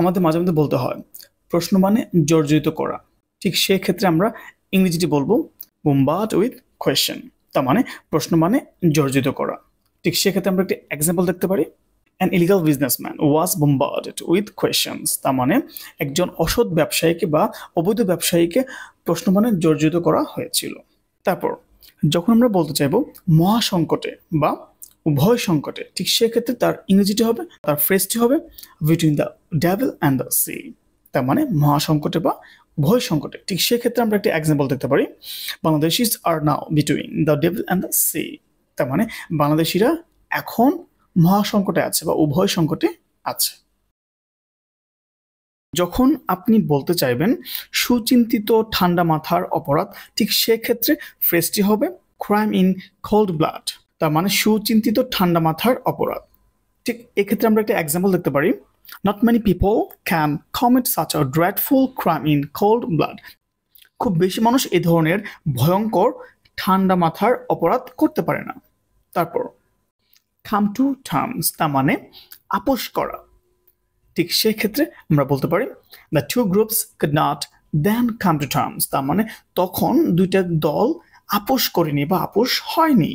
আমাদের মাঝে মধ্যে বলতে হয় প্রশ্ন মানে জর্জরিত করা, ঠিক সেক্ষেত্রে আমরা ইংরেজিতে বলবো bombard উইথ কোয়েশ্চেন, তার মানে প্রশ্ন মানে জর্জরিত করা। ঠিক সেক্ষেত্রে আমরা একটি এক্সাম্পল দেখতে পারি, an illegal businessman was bombarded with questions, তার মানে একজন অসৎ ব্যবসায়ীকে বা অবৈধ ব্যবসায়ীকে প্রশ্ন মানে জর্জরিত করা হয়েছিল। তারপর যখন আমরা বলতে চাইবো মহাসংকটে বা উভয় সংকটে, ঠিক সেক্ষেত্রে তার ইংরেজিটি হবে, তার ফ্রেজটি হবে between the devil and the sea, তার মানে মহাসংকটে বা উভয় সংকটে। ঠিক সেক্ষেত্রে আমরা একটি এক্সাম্পল দেখতে পারি, Bangladeshis are now between the devil and the sea, তার মানে বাংলাদেশিরা এখন মহাসংকটে আছে বা উভয় সংকটে আছে। যখন আপনি বলতে চাইবেন সুচিন্তিত ঠান্ডা মাথার অপরাধ, ঠিক সেক্ষেত্রে ফ্রেজটি হবে ক্রাইম ইন কোল্ড ব্লাড, তার মানে সুচিন্তিত ঠান্ডা মাথার অপরাধ। ঠিক এক্ষেত্রে আমরা একটা এক্সাম্পল দেখতে পারি, not many people can commit such a dreadful crime in cold blood, খুব বেশি মানুষ এ ধরনের ভয়ঙ্কর ঠান্ডা মাথার অপরাধ করতে পারে না। তারপর কাম টু টার্মস, তার মানে আপোষ করা, ঠিক সেক্ষেত্রে আমরা বলতে পারি the two groups could not then come to terms, তার মানে তখন দুইটা দল আপোষ করেনি বা আপোষ হয়নি।